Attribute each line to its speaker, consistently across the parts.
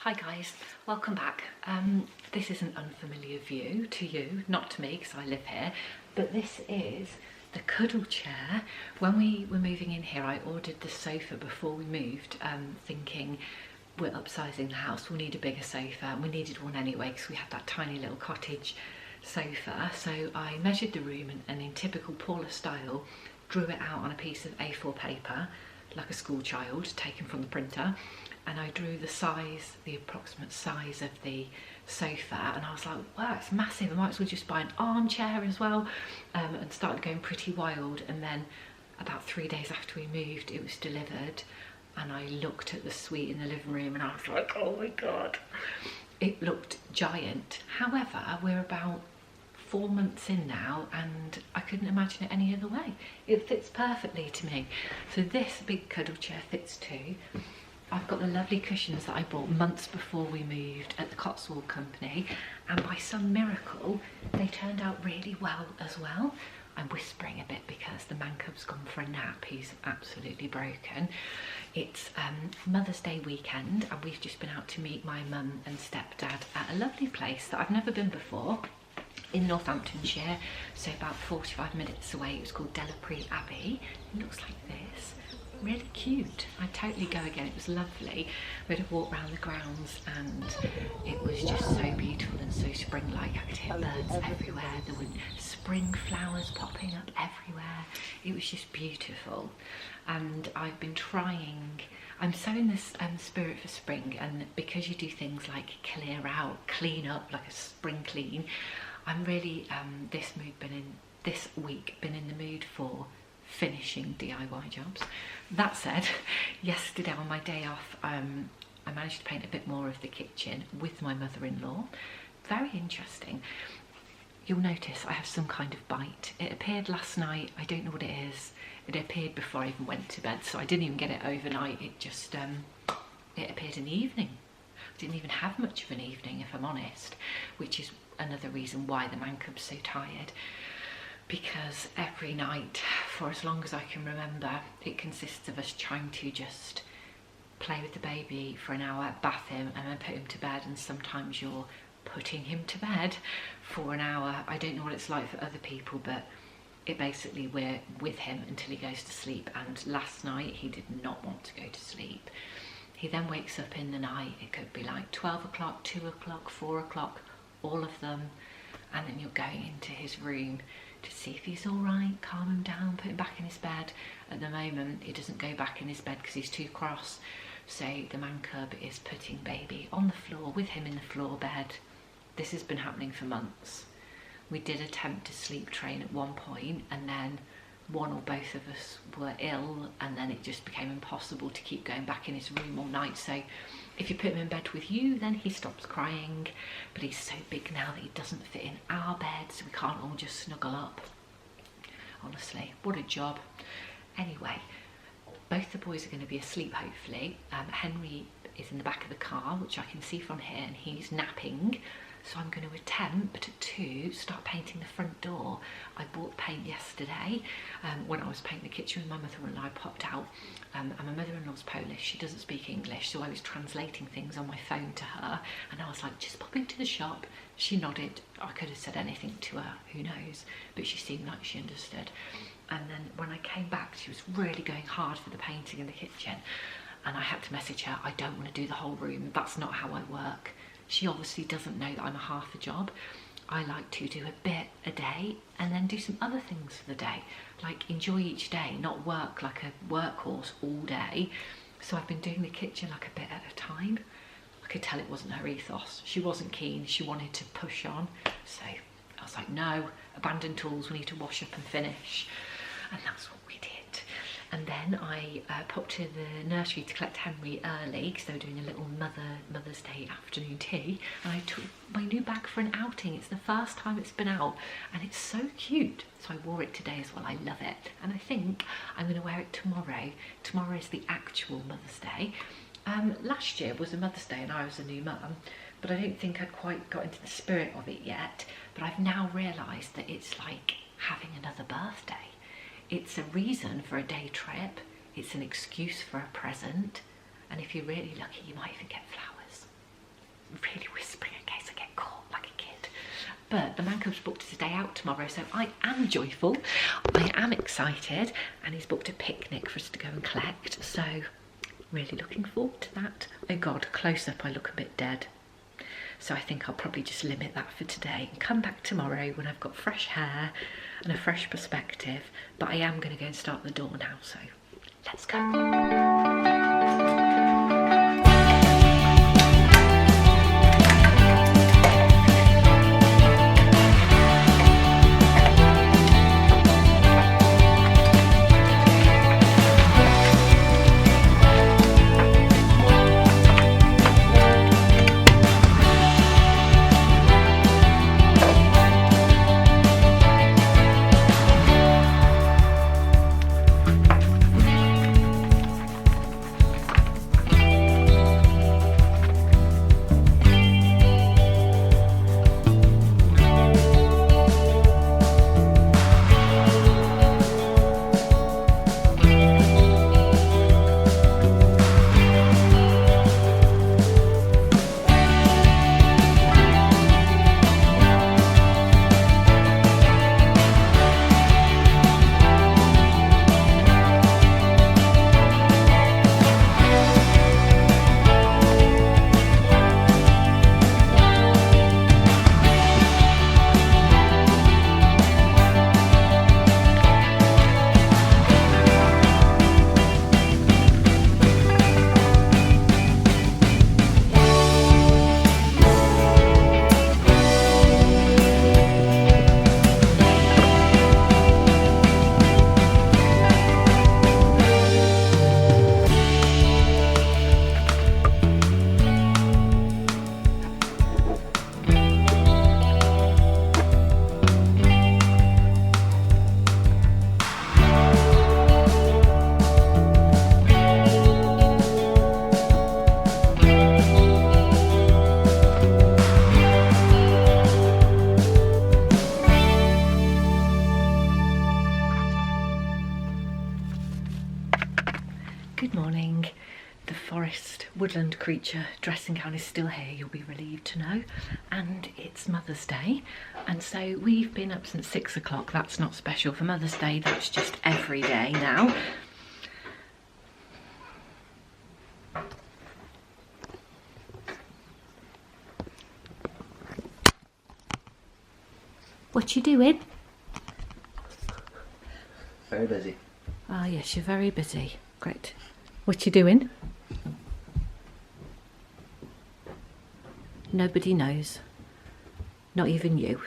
Speaker 1: Hi guys, welcome back. This is an unfamiliar view to you, not to me because I live here, but this is the cuddle chair. When we were moving in here, I ordered the sofa before we moved, thinking we're upsizing the house, we'll need a bigger sofa, and we needed one anyway because we had that tiny little cottage sofa. So I measured the room and in typical Paula style, drew it out on a piece of A4 paper, like a school child, taken from the printer. And I drew the size, the approximate size of the sofa, and I was like, wow, it's massive, I might as well just buy an armchair as well, and started going pretty wild. And then about 3 days after we moved, it was delivered, and I looked at the suite in the living room and I was like, oh my god, it looked giant. However, we're about 4 months in now and I couldn't imagine it any other way. It fits perfectly to me. So this big cuddle chair fits too. I've got the lovely cushions that I bought months before we moved at the Cotswold Company, and by some miracle they turned out really well as well. I'm whispering a bit because the man cub's gone for a nap, he's absolutely broken. It's Mother's Day weekend and we've just been out to meet my mum and stepdad at a lovely place that I've never been before in Northamptonshire, so about 45 minutes away. It was called Deprived Abbey. It looks like this. Really cute. I'd totally go again. It was lovely. We had a walk around the grounds and it was just so beautiful and so spring-like. I could hear birds everywhere. There were spring flowers popping up everywhere. It was just beautiful. And I've been trying, I'm so in this spirit for spring, and because you do things like clear out, clean up, like a spring clean, I'm really this week been in the mood for finishing DIY jobs. That said, yesterday on my day off, I managed to paint a bit more of the kitchen with my mother-in-law. Very interesting. You'll notice I have some kind of bite. It appeared last night, I don't know what it is. It appeared before I even went to bed, so I didn't even get it overnight. It just, it appeared in the evening. I didn't even have much of an evening, if I'm honest, which is another reason why the man cub's so tired. Because every night, for as long as I can remember, it consists of us trying to just play with the baby for an hour, bath him, and then put him to bed. And sometimes you're putting him to bed for an hour. I don't know what it's like for other people, but it basically, we're with him until he goes to sleep. And last night he did not want to go to sleep. He then wakes up in the night. It could be like 12 o'clock, 2 o'clock, 4 o'clock, all of them. And then you're going into his room to see if he's all right, calm him down, put him back in his bed. At the moment, he doesn't go back in his bed because he's too cross. So the man cub is putting baby on the floor with him in the floor bed. This has been happening for months. We did attempt to sleep train at one point, and then one or both of us were ill, and then it just became impossible to keep going back in his room all night. So if you put him in bed with you, then he stops crying, but he's so big now that he doesn't fit in our bed, so we can't all just snuggle up. Honestly, what a job. Anyway, both the boys are going to be asleep hopefully. Henry is in the back of the car, which I can see from here, and he's napping. So I'm going to attempt to start painting the front door. I bought paint yesterday when I was painting the kitchen with my mother-in-law. I popped out, and my mother-in-law's Polish. She doesn't speak English, so I was translating things on my phone to her, and I was like, just pop into the shop. She nodded. I could have said anything to her, who knows, but she seemed like she understood. And then when I came back, she was really going hard for the painting in the kitchen, and I had to message her, I don't want to do the whole room. That's not how I work. She obviously doesn't know that I'm a half a job. I like to do a bit a day and then do some other things for the day, like enjoy each day, not work like a workhorse all day. So I've been doing the kitchen like a bit at a time. I could tell it wasn't her ethos. She wasn't keen, she wanted to push on. So I was like, no, abandon tools, we need to wash up and finish. And that's what we did. And then I popped to the nursery to collect Henry early because they were doing a little Mother's Day afternoon tea, and I took my new bag for an outing. It's the first time it's been out and it's so cute, so I wore it today as well. I love it, and I think I'm going to wear it tomorrow. Tomorrow is the actual Mother's Day. Last year was a Mother's Day and I was a new mum, but I don't think I'd quite got into the spirit of it yet. But I've now realised that it's like having another birthday. It's a reason for a day trip, it's an excuse for a present, and if you're really lucky you might even get flowers. really whispering in case I get caught like a kid. But the man club's booked his day out tomorrow, so I am joyful, I am excited, and he's booked a picnic for us to go and collect, so really looking forward to that. Oh God, close up I look a bit dead. So I think I'll probably just limit that for today and come back tomorrow when I've got fresh hair and a fresh perspective. But I am going to go and start the door now, so let's go. Good morning. The forest woodland creature dressing gown is still here, you'll be relieved to know, and it's Mother's Day, and so we've been up since 6 o'clock. That's not special for Mother's Day, that's just every day now. What you doing?
Speaker 2: Very busy.
Speaker 1: Ah yes, you're very busy. Great. What you doing? Nobody knows. Not even you.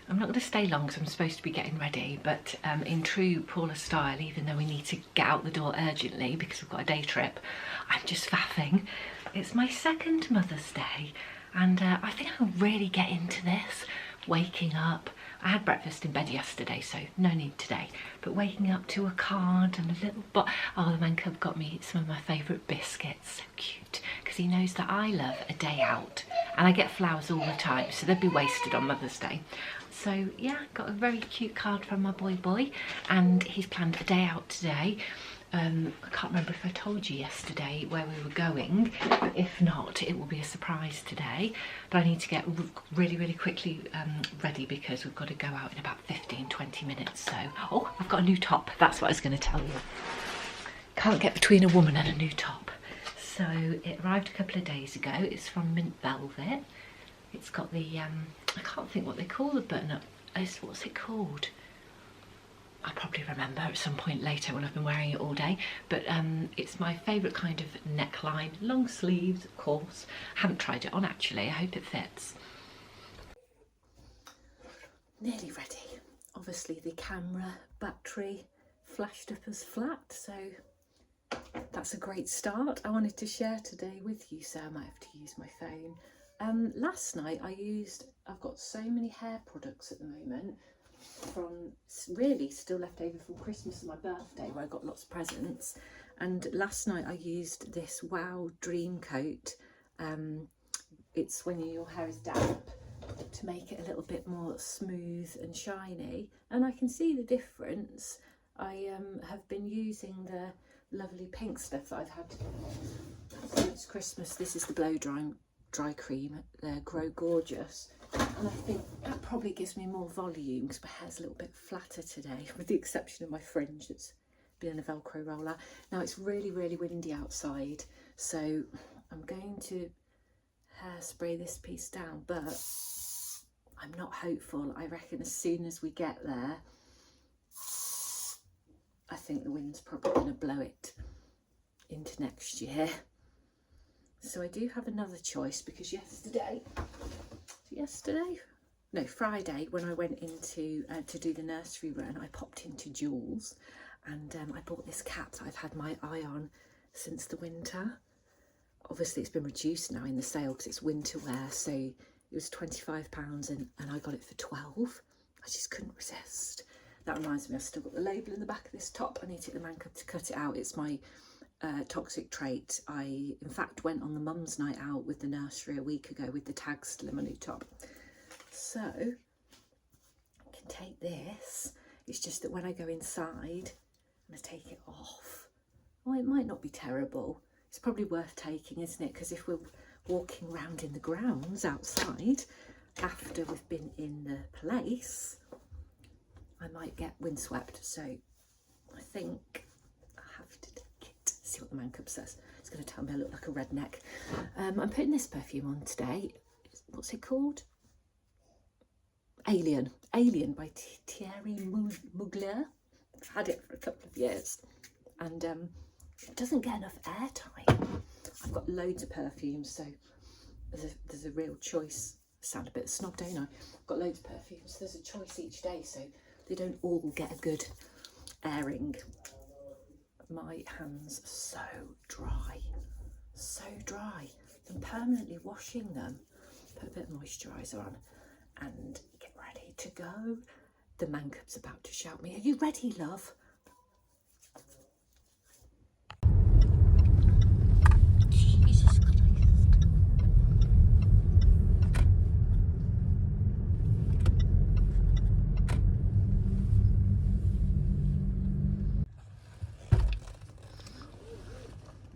Speaker 1: I'm not going to stay long because I'm supposed to be getting ready, but in true Paula style, even though we need to get out the door urgently because we've got a day trip, I'm just faffing. It's my second Mother's Day, and I think I'll really get into this. Waking up, I had breakfast in bed yesterday, so no need today, but waking up to a card and a little oh, the man cub got me some of my favourite biscuits, so cute, because he knows that I love a day out, and I get flowers all the time, so they'd be wasted on Mother's Day. So yeah, got a very cute card from my boy, and he's planned a day out today. I can't remember if I told you yesterday where we were going, but if not, it will be a surprise today. But I need to get really quickly ready because we've got to go out in about 15-20 minutes. So, oh, I've got a new top. That's what I was going to tell you. Can't get between a woman and a new top. So it arrived a couple of days ago. It's from Mint Velvet. It's got the, I can't think what they call the button up. What's it called? I'll probably remember at some point later when I've been wearing it all day, but it's my favourite kind of neckline, long sleeves of course. I haven't tried it on actually, I hope it fits. Nearly ready. Obviously the camera battery flashed up as flat, so that's a great start. I wanted to share today with you, so I might have to use my phone. Last night I've got so many hair products at the moment, from really still left over from Christmas and my birthday where I got lots of presents, and last night I used this Wow Dream Coat. It's when your hair is damp, to make it a little bit more smooth and shiny, and I can see the difference. I have been using the lovely pink stuff that I've had It's Christmas. This is the blow dry cream. They're Grow Gorgeous. And I think that probably gives me more volume because my hair's a little bit flatter today, with the exception of my fringe that's been in a Velcro roller. Now it's really, really windy outside, so I'm going to hairspray this piece down, but I'm not hopeful. I reckon as soon as we get there, I think the wind's probably going to blow it into next year. So I do have another choice, because Friday, when I went into to do the nursery run, I popped into Joules and I bought this cap that I've had my eye on since the winter. Obviously it's been reduced now in the sale because it's winter wear, so it was £25 and I got it for 12. I just couldn't resist. That reminds me, I've still got the label in the back of this top. I need to get the man cub to cut it out. It's my toxic trait. I in fact went on the mum's night out with the nursery a week ago with the tags still in my new top. So I can take this. It's just that when I go inside, I'm going to take it off. Well, it might not be terrible. It's probably worth taking, isn't it? Because if we're walking around in the grounds outside after we've been in the place, I might get windswept. So I think I have to take it. See what the man cub says. It's going to tell me I look like a redneck. I'm putting this perfume on today. What's it called? Alien by Thierry Mugler. I've had it for a couple of years and it doesn't get enough airtime. I've got loads of perfumes, so there's a real choice. I sound a bit snob, don't I? I've got loads of perfumes, there's a choice each day, so they don't all get a good airing. My hands are so dry. I'm permanently washing them. Put a bit of moisturiser on and get ready to go. The man cub's about to shout me, "Are you ready, love?" Jesus Christ.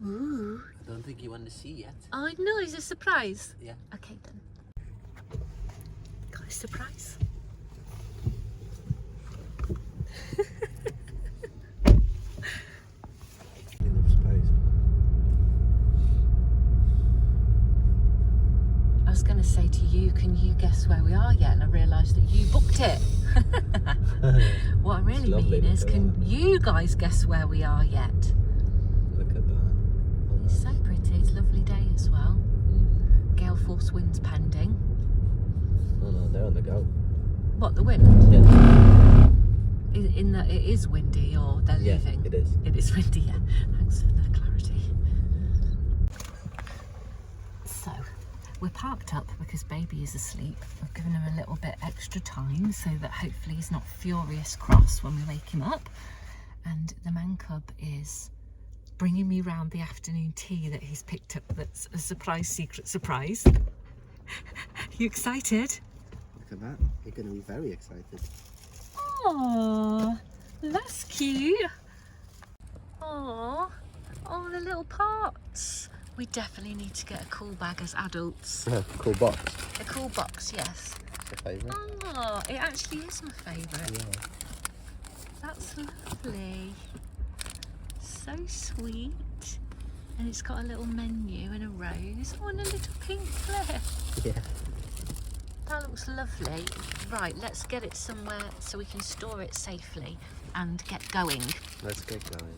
Speaker 1: Ooh.
Speaker 2: I don't think you want to see yet.
Speaker 1: I know, it's a surprise.
Speaker 2: Yeah.
Speaker 1: Okay then. Got a surprise. I was going to say to you, can you guess where we are yet? And I realised that you booked it. What I really mean is, can you guys guess where we are yet?
Speaker 2: Look at that.
Speaker 1: It's so pretty. It's a lovely day as well. Gale force winds pending.
Speaker 2: Oh no, they're on the go.
Speaker 1: What, the wind?
Speaker 2: Yeah.
Speaker 1: In that it is windy, or they're leaving?
Speaker 2: It is.
Speaker 1: It is windy, yeah. Thanks for the clarity. So, we're parked up because baby is asleep. We've given him a little bit extra time so that hopefully he's not furious cross when we wake him up. And the man cub is bringing me round the afternoon tea that he's picked up that's a secret surprise. You excited?
Speaker 2: Look at that. You're going to be very excited.
Speaker 1: Oh, that's cute. Oh, the little pots. We definitely need to get a cool bag as adults.
Speaker 2: Cool box.
Speaker 1: A cool box, yes.
Speaker 2: It's your favourite?
Speaker 1: Oh, it actually is my favourite.
Speaker 2: Yeah.
Speaker 1: That's lovely. So sweet. And it's got a little menu and a rose. Oh, and a little pink clip.
Speaker 2: Yeah.
Speaker 1: That looks lovely. Right, let's get it somewhere so we can store it safely and get going.
Speaker 2: Let's get going.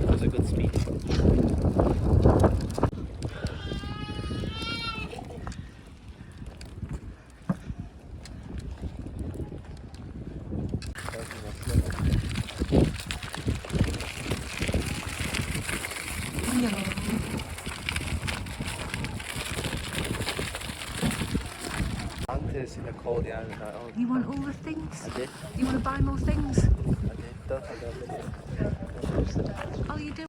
Speaker 2: That was a good speed. In the cold, yeah,
Speaker 1: You want all the things?
Speaker 2: I did.
Speaker 1: You want to buy more things?
Speaker 2: I did. Don't take that.
Speaker 1: Oh, you do?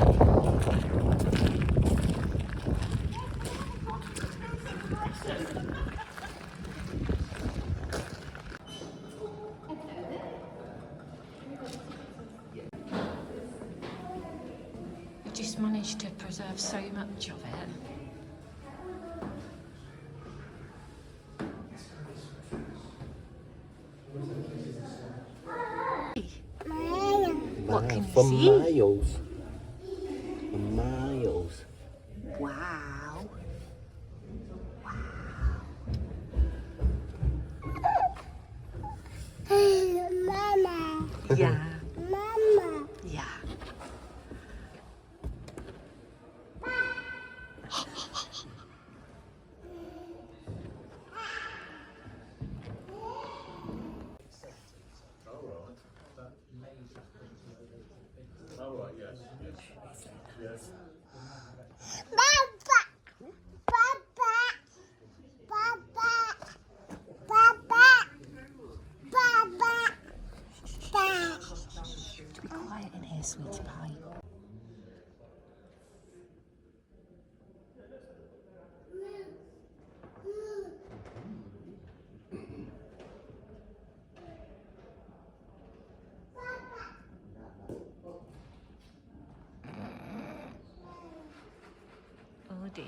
Speaker 1: just managed to preserve so much of it. What can you
Speaker 2: for
Speaker 1: see?
Speaker 2: miles. For miles.
Speaker 1: Wow.
Speaker 3: Mama.
Speaker 1: Yeah.
Speaker 3: Mama.
Speaker 1: Yeah. Be quiet in here, sweetie pie. Oh dear.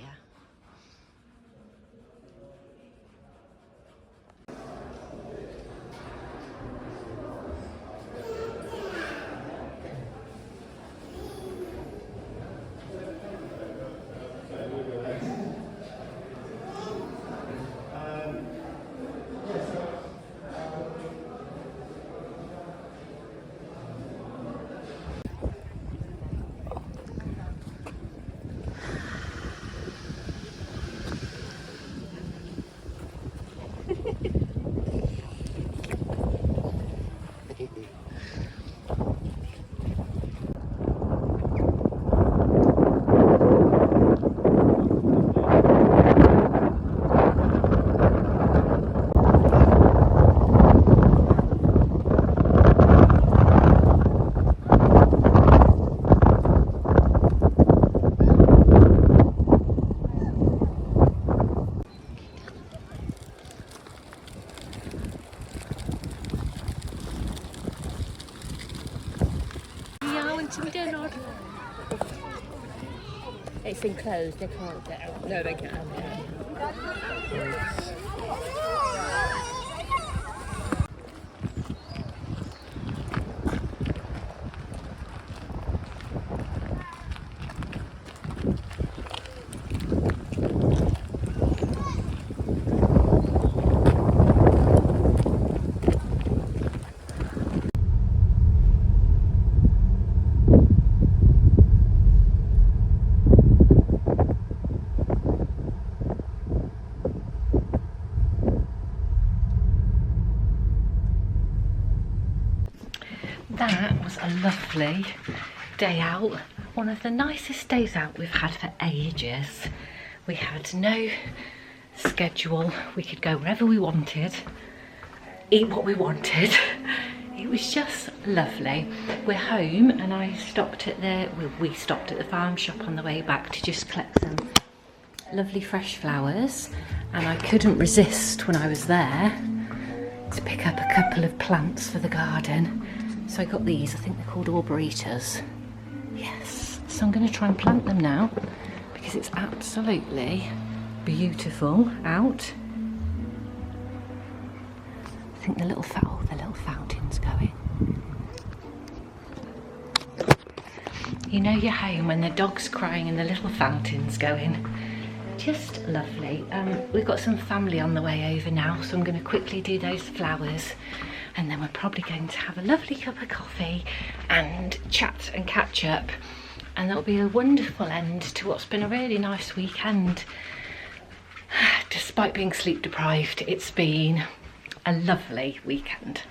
Speaker 1: It's enclosed, they can't get out. No, they can. That was a lovely day out. One of the nicest days out we've had for ages. We had no schedule. We could go wherever we wanted, eat what we wanted. It was just lovely. We're home and I stopped at we stopped at the farm shop on the way back to just collect some lovely fresh flowers, and I couldn't resist when I was there to pick up a couple of plants for the garden. So I got these, I think they're called arboritas. Yes, so I'm going to try and plant them now because it's absolutely beautiful out. I think the little fountain's going. You know you're home when the dog's crying and the little fountain's going. Just lovely. We've got some family on the way over now, so I'm going to quickly do those flowers. And then we're probably going to have a lovely cup of coffee and chat and catch up. And that'll be a wonderful end to what's been a really nice weekend. Despite being sleep deprived, it's been a lovely weekend.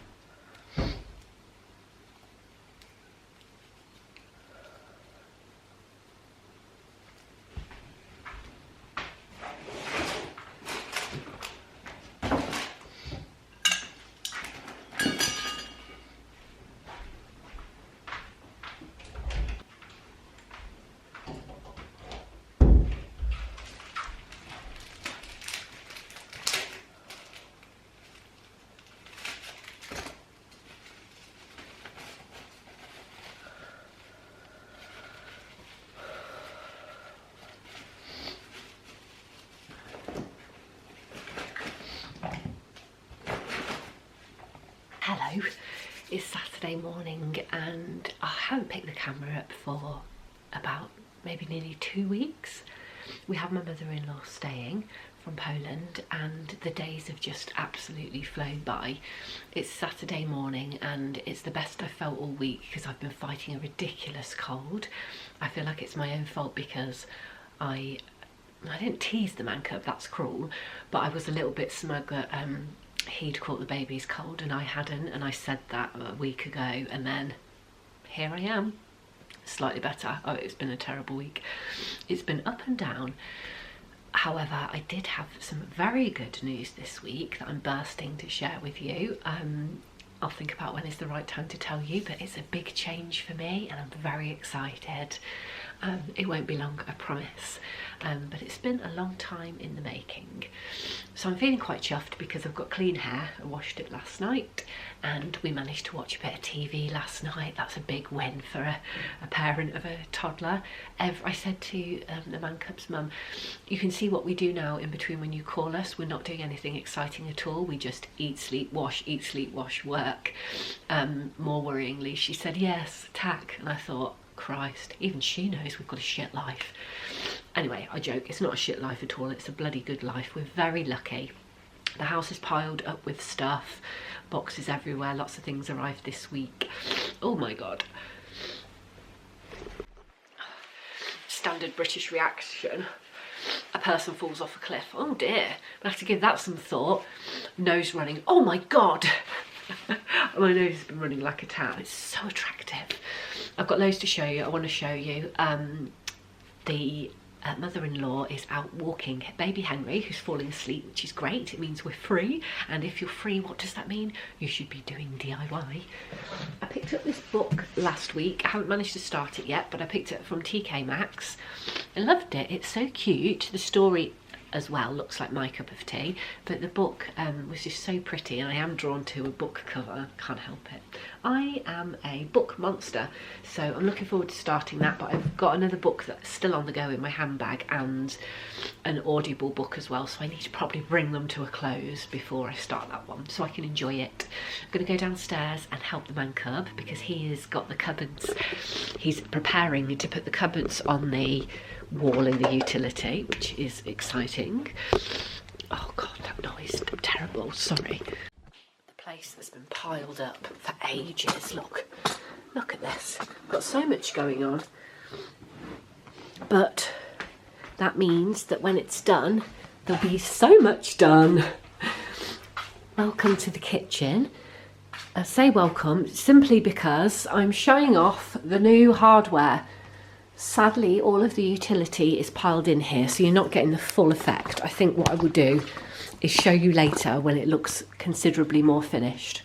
Speaker 1: Hello, it's Saturday morning and I haven't picked the camera up for about maybe nearly 2 weeks. We have my mother-in-law staying from Poland and the days have just absolutely flown by. It's Saturday morning and it's the best I've felt all week because I've been fighting a ridiculous cold. I feel like it's my own fault because I didn't tease the man cub, that's cruel, but I was a little bit smug that he'd caught the baby's cold and I hadn't, and I said that a week ago and then here I am, slightly better. Oh, it's been a terrible week. It's been up and down. However, I did have some very good news this week that I'm bursting to share with you. I'll think about when is the right time to tell you, but it's a big change for me and I'm very excited. It won't be long, I promise, but it's been a long time in the making. So I'm feeling quite chuffed because I've got clean hair. I washed it last night and we managed to watch a bit of TV last night. That's a big win for a parent of a toddler. I said to the man cub's mum, you can see what we do now in between when you call us. We're not doing anything exciting at all. We just eat, sleep, wash, work. More worryingly, she said, yes, tack. And I thought, Christ, even she knows we've got a shit life. Anyway, I joke, it's not a shit life at all, it's a bloody good life. We're very lucky. The house is piled up with stuff, boxes everywhere, lots of things arrived this week. Oh my God. Standard British reaction. A person falls off a cliff. Oh dear, I have to give that some thought. Nose running, oh my God. My nose has been running like a tap. It's so attractive. I've got loads to show you. I want to show you the mother-in-law is out walking baby Henry, who's falling asleep, which is great. It means we're free, and if you're free, what does that mean? You should be doing DIY. I picked up this book last week. I haven't managed to start it yet, but I picked it up from TK Maxx. I loved it. It's so cute. The story as well looks like my cup of tea, but the book was just so pretty, and I am drawn to a book cover, can't help it. I am a book monster, so I'm looking forward to starting that, but I've got another book that's still on the go in my handbag and an Audible book as well, so I need to probably bring them to a close before I start that one so I can enjoy it. I'm going to go downstairs and help the man cub because he has got the cupboards. He's preparing to put the cupboards on the wall in the utility, which is exciting. Oh God, that noise, terrible, sorry. The place that's been piled up for ages. Look at this, got so much going on, but that means that when it's done there'll be so much done. Welcome to the kitchen. I say welcome simply because I'm showing off the new hardware. Sadly, all of the utility is piled in here, so you're not getting the full effect. I think what I will do is show you later when it looks considerably more finished.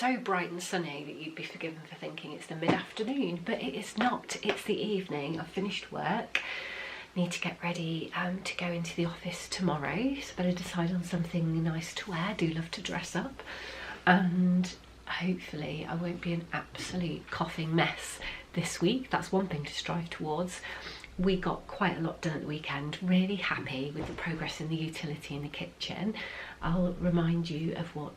Speaker 1: so bright and sunny that you'd be forgiven for thinking it's the mid-afternoon, but it is not. It's the evening. I've finished work. Need to get ready to go into the office tomorrow, so better decide on something nice to wear. I do love to dress up, and hopefully I won't be an absolute coughing mess this week. That's one thing to strive towards. We got quite a lot done at the weekend. Really happy with the progress in the utility in the kitchen. I'll remind you of what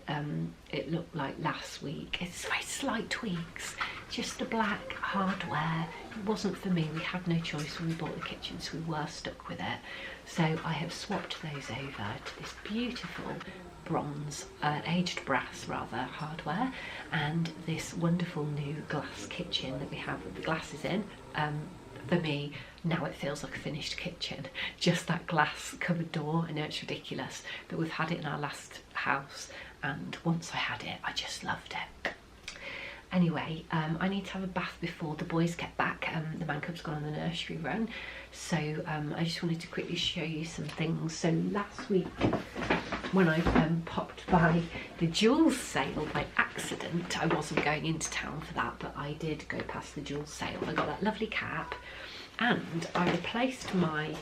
Speaker 1: it looked like last week. It's very slight tweaks, just the black hardware. It wasn't for me. We had no choice when we bought the kitchen, so we were stuck with it. So I have swapped those over to this beautiful bronze, aged brass rather, hardware, and this wonderful new glass kitchen that we have with the glasses in. For me, now it feels like a finished kitchen. Just that glass cupboard door. I know it's ridiculous, but we've had it in our last house, and once I had it, I just loved it. Anyway, I need to have a bath before the boys get back. The man cub's gone on the nursery run, so I just wanted to quickly show you some things. So last week, when I popped by the jewels sale by accident, I wasn't going into town for that, but I did go past the jewels sale. I got that lovely cap, and I replaced my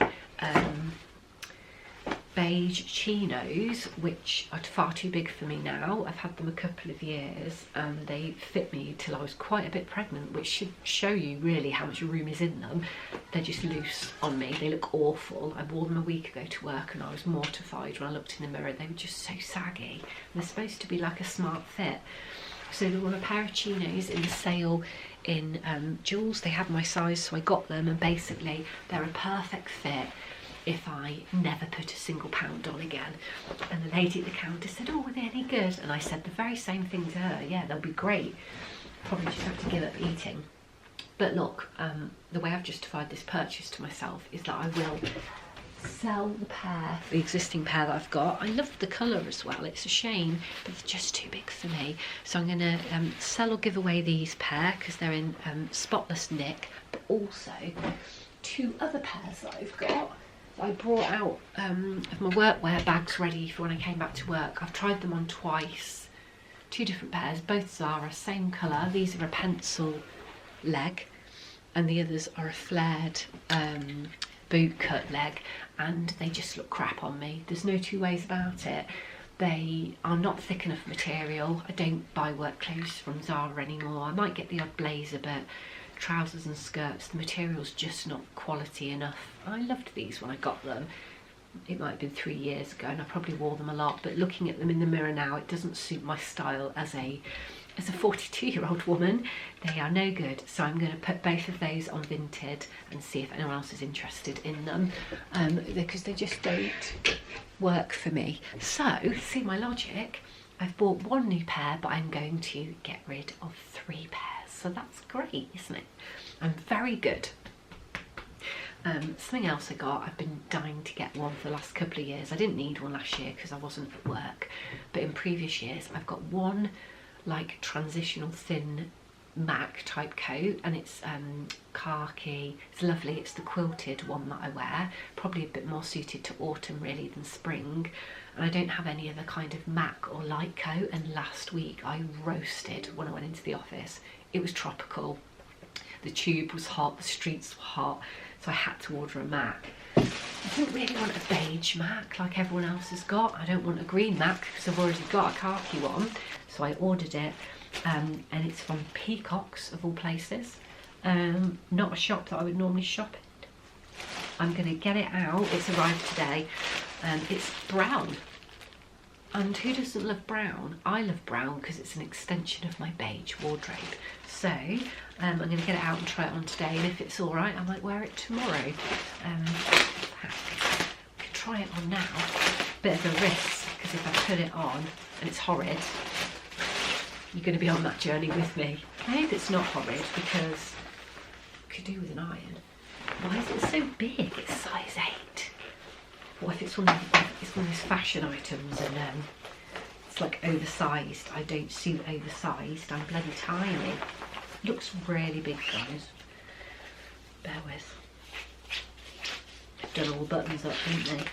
Speaker 1: beige chinos, which are far too big for me now. I've had them a couple of years and they fit me till I was quite a bit pregnant, which should show you really how much room is in them. They're just loose on me. They look awful. I wore them a week ago to work and I was mortified when I looked in the mirror. They were just so saggy. And they're supposed to be like a smart fit. So there were a pair of chinos in the sale in Joules. They had my size, so I got them, and basically they're a perfect fit if I never put a single pound on again. And the lady at the counter said, oh, were they any good? And I said the very same thing to her. Yeah, they'll be great. Probably just have to give up eating. But look, the way I've justified this purchase to myself is that I will sell the existing pair that I've got. I love the colour as well. It's a shame, but it's just too big for me. So I'm going to sell or give away these pair because they're in spotless nick, but also two other pairs that I've got. I brought out of my workwear bags ready for when I came back to work. I've tried them on twice. Two different pairs, both Zara, same colour. These are a pencil leg and the others are a flared boot cut leg, and they just look crap on me. There's no two ways about it. They are not thick enough material. I don't buy work clothes from Zara anymore. I might get the odd blazer, but trousers and skirts, the material's just not quality enough. I loved these when I got them. It might have been 3 years ago and I probably wore them a lot, but looking at them in the mirror now, it doesn't suit my style as a 42-year-old woman. They are no good, so I'm going to put both of those on Vinted and see if anyone else is interested in them, because they just don't work for me. So, see my logic, I've bought one new pair, but I'm going to get rid of 3 pairs. So that's great, isn't it? I'm very good. Something else I got, I've been dying to get one for the last couple of years. I didn't need one last year because I wasn't at work, but in previous years I've got one like transitional thin MAC type coat, and it's khaki. It's lovely. It's the quilted one that I wear, probably a bit more suited to autumn really than spring. And I don't have any other kind of MAC or light coat, and last week I roasted when I went into the office. It was tropical, the tube was hot, the streets were hot, so I had to order a MAC. I don't really want a beige MAC like everyone else has got. I don't want a green MAC because I've already got a khaki one, so I ordered it, and it's from Peacocks of all places. Not a shop that I would normally shop in. I'm going to get it out. It's arrived today. It's brown, and who doesn't love brown? I love brown because it's an extension of my beige wardrobe. So I'm going to get it out and try it on today, and if it's all right I might wear it tomorrow. I could try it on now. Bit of a risk, because if I put it on and it's horrid, you're going to be on that journey with me. I hope it's not horrid, because I could do with an iron. Why is it so big? It's size 8. What if it's one of those fashion items and it's like oversized? I don't suit oversized. I'm bloody tiny. Looks really big, guys. Bear with. They've done all the buttons up, haven't they?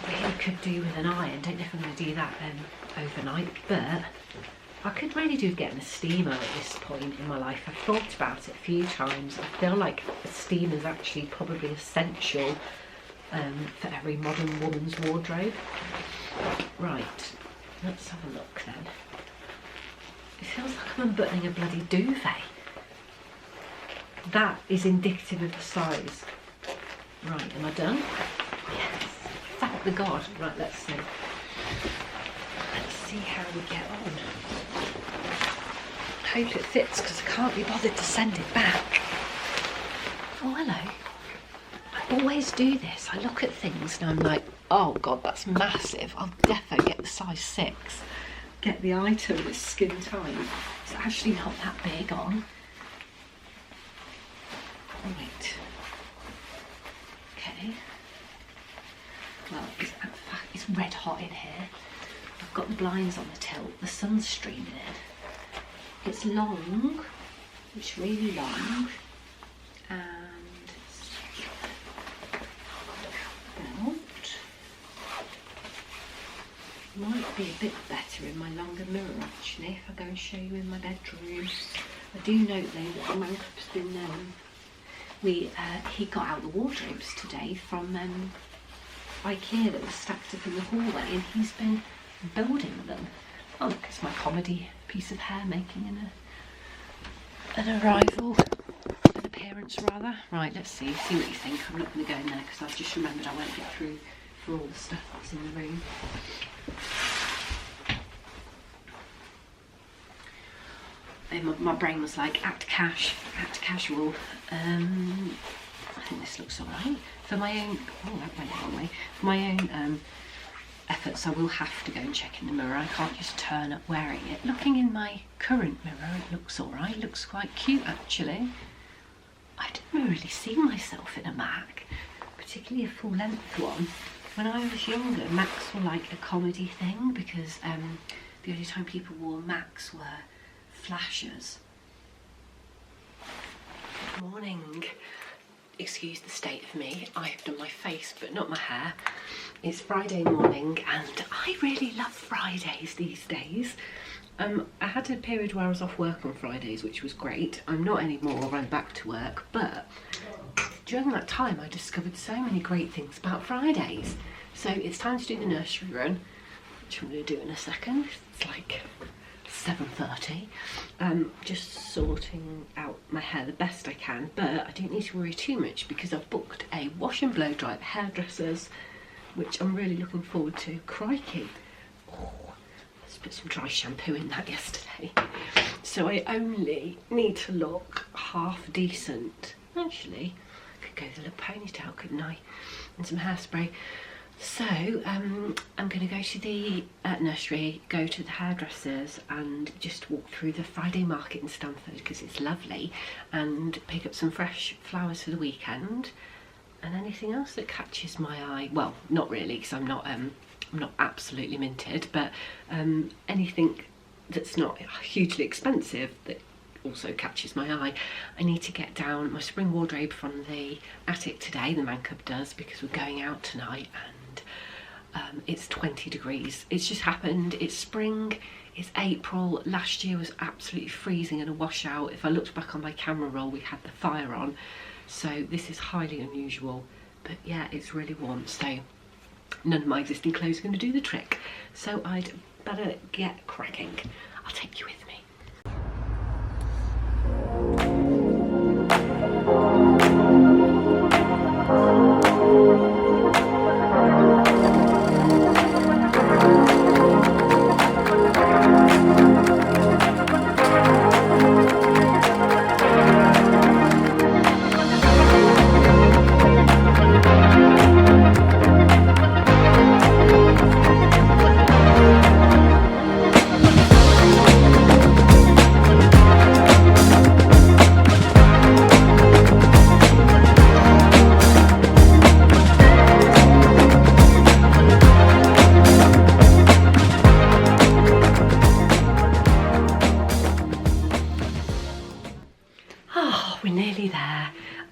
Speaker 1: Really could do with an iron. Don't know if I'm going to do that overnight, but I could really do getting a steamer at this point in my life. I've thought about it a few times. I feel like a steamer is actually probably essential for every modern woman's wardrobe. Right, let's have a look then. It feels like I'm unbuttoning a bloody duvet. That is indicative of the size. Right, am I done? Yes, thank the God. Right, let's see. Let's see how we get on. Hope it fits because I can't be bothered to send it back. Oh, hello. I always do this. I look at things and I'm like, oh God, that's massive. I'll defo get the size 6. Get the item that's skin tight. It's actually not that big on. Right. Okay. Well, it's red hot in here. I've got the blinds on the tilt. The sun's streaming in. It's long. It's really long. And belt. Might be a bit better in my longer mirror actually if I go and show you in my bedroom. I do note though that the makeup's been he got out the wardrobes today from IKEA that was stacked up in the hallway, and he's been building them. Oh look, it's my comedy piece of hair making an arrival, an appearance rather. Right, let's see what you think. I'm not going to go in there because I've just remembered I won't get through for all the stuff that's in the room. And my brain was like, act casual. I think this looks alright. For my own, oh that went the wrong way. For my own efforts, I will have to go and check in the mirror. I can't just turn up wearing it. Looking in my current mirror, it looks alright. It looks quite cute actually. I didn't really see myself in a Mac, particularly a full length one. When I was younger, Macs were like a comedy thing because the only time people wore Macs were flashers. Good morning. Excuse the state of me. I have done my face but not my hair. It's Friday morning and I really love Fridays these days. I had a period where I was off work on Fridays, which was great. I'm not anymore, I'm back to work, but during that time I discovered so many great things about Fridays. So it's time to do the nursery run, which I'm going to do in a second. It's like 7:30. Just sorting out my hair the best I can, but I don't need to worry too much because I've booked a wash and blow dry at hairdressers, which I'm really looking forward to. Crikey. Oh, let's put some dry shampoo in that yesterday. So I only need to look half decent. Actually, I could go with a little ponytail, couldn't I? And some hairspray. So I'm going to go to the nursery, go to the hairdressers and just walk through the Friday market in Stamford because it's lovely, and pick up some fresh flowers for the weekend and anything else that catches my eye. Well, not really because I'm not absolutely minted, but anything that's not hugely expensive that also catches my eye. I need to get down my spring wardrobe from the attic today, the man cub does, because we're going out tonight and it's 20 degrees. It's just happened. It's spring, it's April. Last year was absolutely freezing and a washout. If I looked back on my camera roll, we had the fire on, so this is highly unusual. But yeah, it's really warm, so none of my existing clothes are going to do the trick, so I'd better get cracking. I'll take you with me.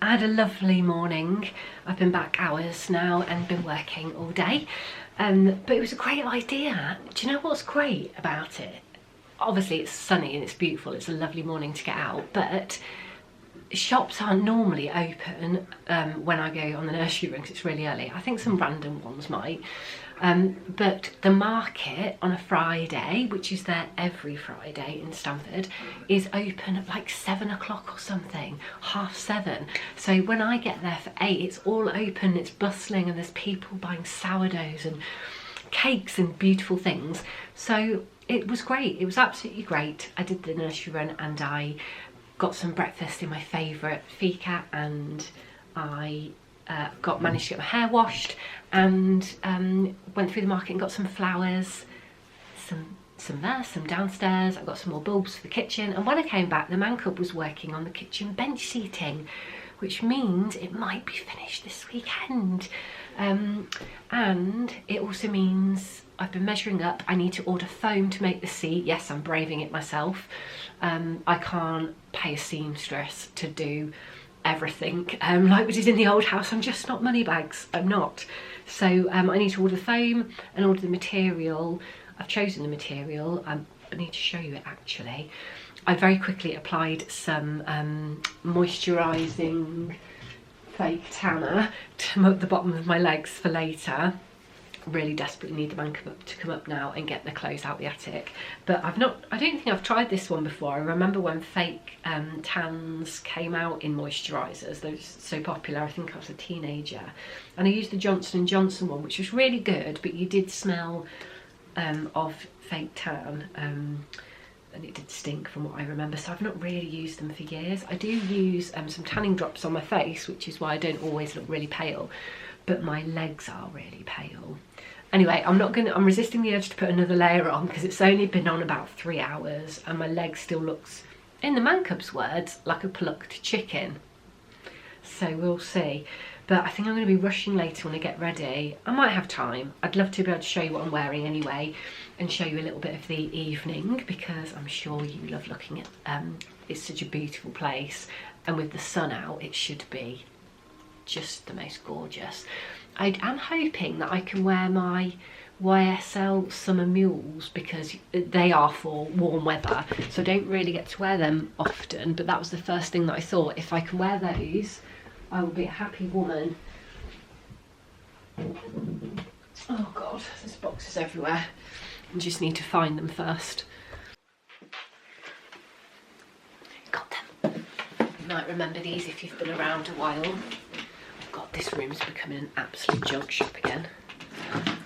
Speaker 1: I had a lovely morning. I've been back hours now and been working all day, but it was a great idea. Do you know what's great about it? obviously it's sunny and it's beautiful, it's a lovely morning to get out, but shops aren't normally open when I go on the nursery run because it's really early. I think some random ones might. But the market on a Friday, which is there every Friday in Stamford, is open at like 7 o'clock or something, 7:30. So when I get there for 8, it's all open, it's bustling, and there's people buying sourdoughs and cakes and beautiful things. So it was great, it was absolutely great. I did the nursery run and I got some breakfast in my favourite fika, and I managed to get my hair washed, and went through the market and got some flowers, some there, some downstairs. I got some more bulbs for the kitchen, and when I came back the man cub was working on the kitchen bench seating, which means it might be finished this weekend. And it also means I've been measuring up. I need to order foam to make the seat. Yes, I'm braving it myself. I can't pay a seamstress to do everything like we did in the old house. I'm just not money bags, I'm not. So I need to order foam and order the material. I've chosen the material. I need to show you it actually. I very quickly applied some moisturising fake tanner to the bottom of my legs for later. Really desperately need the man to come up now and get the clothes out the attic. But I don't think I've tried this one before. I remember when fake tans came out in moisturisers, they were so popular. I think I was a teenager, and I used the Johnson & Johnson one, which was really good, but you did smell of fake tan, and it did stink from what I remember. So I've not really used them for years. I do use some tanning drops on my face, which is why I don't always look really pale, but my legs are really pale. Anyway, I'm resisting the urge to put another layer on because it's only been on about 3 hours and my leg still looks, in the man cub's words, like a plucked chicken. So we'll see. But I think I'm going to be rushing later when I get ready. I might have time. I'd love to be able to show you what I'm wearing anyway and show you a little bit of the evening, because I'm sure you love looking at it's such a beautiful place, and with the sun out it should be just the most gorgeous. I am hoping that I can wear my YSL summer mules because they are for warm weather, so I don't really get to wear them often, but that was the first thing that I thought. If I can wear those, I will be a happy woman. Oh god, there's boxes everywhere. I just need to find them first. Got them. You might remember these if you've been around a while. God, this room's becoming an absolute junk shop again.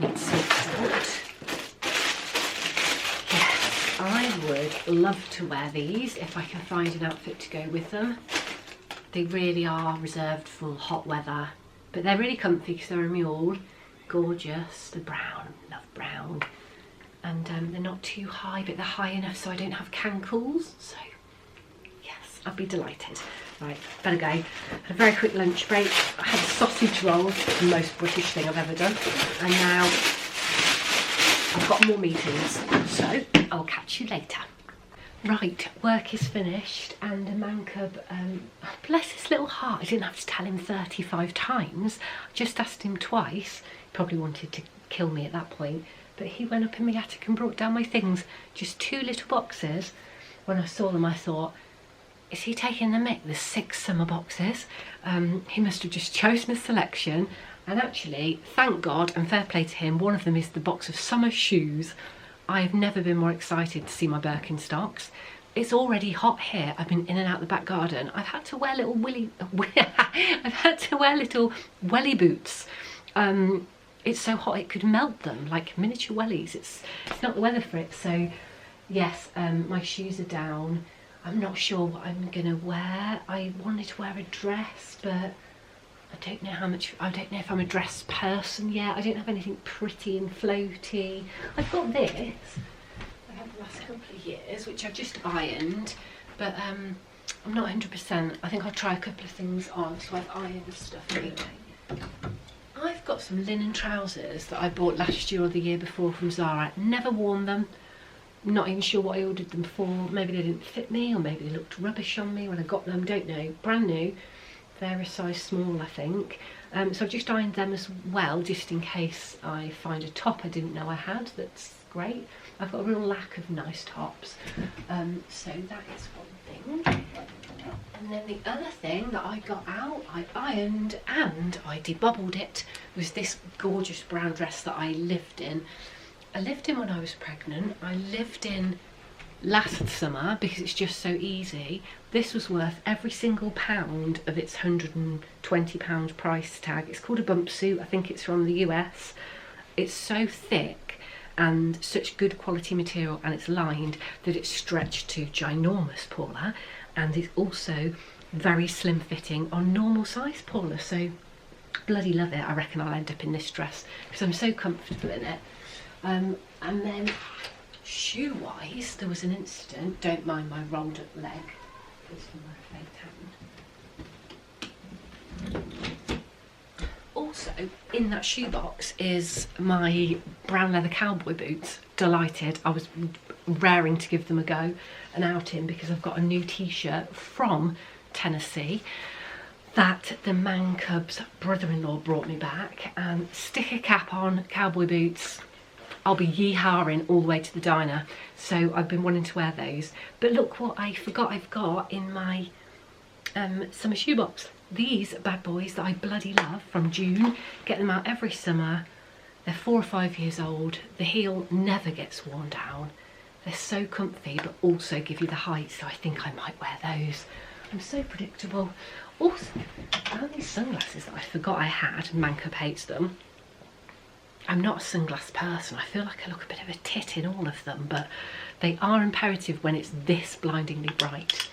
Speaker 1: Needs some sort. Yes, I would love to wear these if I can find an outfit to go with them. They really are reserved for hot weather, but they're really comfy because they're a mule. Gorgeous. The brown, love brown. And they're not too high, but they're high enough so I don't have cankles. So yes, I'd be delighted. Right, better go. Had a very quick lunch break. I had a sausage roll, the most British thing I've ever done. And now I've got more meetings, so I'll catch you later. Right, work is finished, and a man cub, bless his little heart, I didn't have to tell him 35 times. I just asked him twice. He probably wanted to kill me at that point, but he went up in my attic and brought down my things. Just 2 little boxes. When I saw them I thought, is he taking the mick? There's 6 summer boxes. He must have just chosen a selection, and actually, thank God, and fair play to him, one of them is the box of summer shoes. I've never been more excited to see my Birkenstocks. It's already hot here. I've been in and out the back garden. I've had to wear little welly boots. It's so hot it could melt them, like miniature wellies. It's not the weather for it. So yes, my shoes are down. I'm not sure what I'm gonna wear. I wanted to wear a dress, but I don't know how much, I don't know if I'm a dress person yet. I don't have anything pretty and floaty. I've got this, I've had the last couple of years, which I've just ironed, but I'm not 100%. I think I'll try a couple of things on, so I've ironed stuff anyway. I've got some linen trousers that I bought last year or the year before from Zara. Never worn them. Not even sure what I ordered them for. Maybe they didn't fit me, or maybe they looked rubbish on me when I got them, don't know. Brand new. They're a size small, I think. So I've just ironed them as well, just in case I find a top I didn't know I had that's great. I've got a real lack of nice tops. So that is one thing. And then the other thing that I got out, I ironed and I debubbled it, was this gorgeous brown dress that I lived in. I lived in when I was pregnant. I lived in last summer because it's just so easy. This was worth every single pound of its £120 price tag. It's called a bump suit. I think it's from the US. It's so thick and such good quality material, and it's lined that it's stretched to ginormous Paula, and it's also very slim fitting on normal size Paula. So bloody love it. I reckon I'll end up in this dress because I'm so comfortable in it. And then shoe wise, there was an incident. Don't mind my rolled up leg. It's from my fake hand. Also in that shoebox is my brown leather cowboy boots. Delighted. I was raring to give them a go, an outing, because I've got a new t-shirt from Tennessee that the man cub's brother-in-law brought me back, and sticker cap on, cowboy boots. I'll be yee-hawing all the way to the diner, so I've been wanting to wear those. But look what I forgot I've got in my summer shoebox. These bad boys that I bloody love from June. Get them out every summer. They're 4 or 5 years old. The heel never gets worn down. They're so comfy, but also give you the height, so I think I might wear those. I'm so predictable. Also, I found these sunglasses that I forgot I had. Mancub hates them. I'm not a sunglass person. I feel like I look a bit of a tit in all of them, but they are imperative when it's this blindingly bright.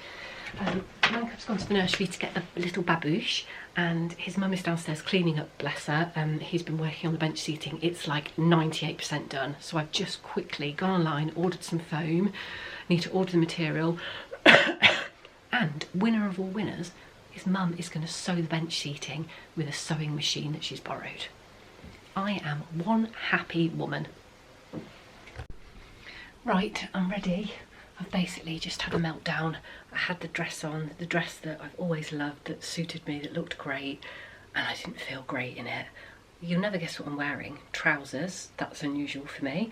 Speaker 1: Mancub's gone to the nursery to get the little baboosh, and his mum is downstairs cleaning up, bless her. He's been working on the bench seating. It's like 98% done, so I've just quickly gone online, ordered some foam, need to order the material, and winner of all winners, his mum is going to sew the bench seating with a sewing machine that she's borrowed. I am one happy woman. Right, I'm ready. I've basically just had a meltdown. I had the dress on, the dress that I've always loved, that suited me, that looked great, and I didn't feel great in it. You'll never guess what I'm wearing. Trousers, that's unusual for me.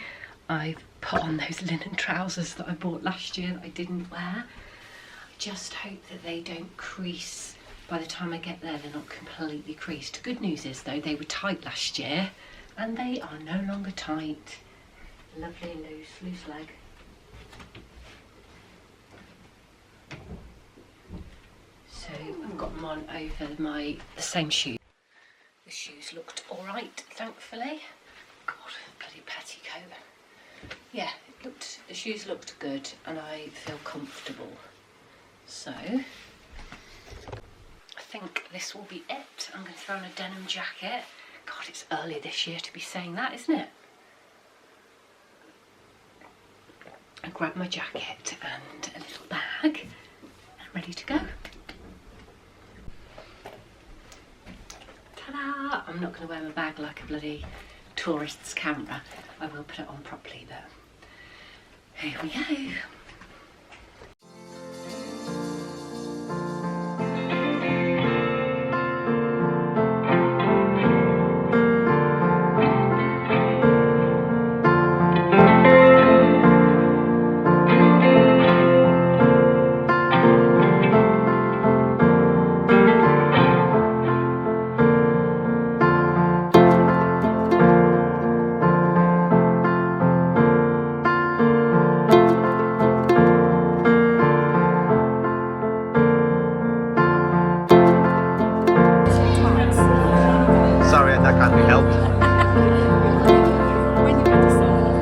Speaker 1: I've put on those linen trousers that I bought last year that I didn't wear. Just hope that they don't crease. By the time I get there, they're not completely creased. Good news is though, they were tight last year and they are no longer tight. Lovely loose leg. So I've got them on over the same shoe. The shoes looked all right, thankfully. God, bloody petticoat. Yeah, the shoes looked good and I feel comfortable. So I think this will be it. I'm going to throw on a denim jacket. God, it's early this year to be saying that, isn't it? I grab my jacket and a little bag and ready to go. Ta-da! I'm not going to wear my bag like a bloody tourist's camera. I will put it on properly, but here we go.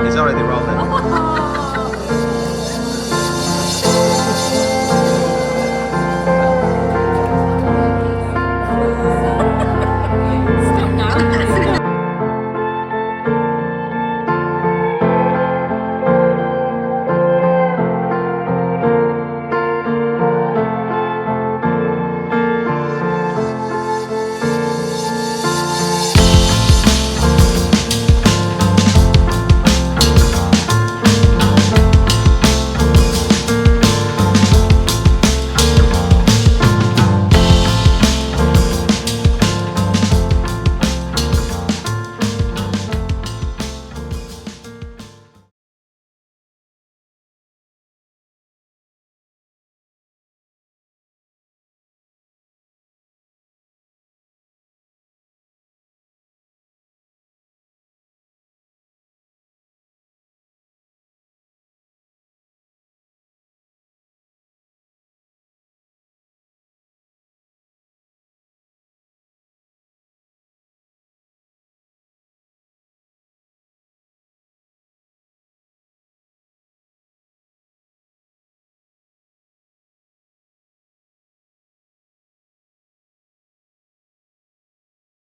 Speaker 2: It's already rolling.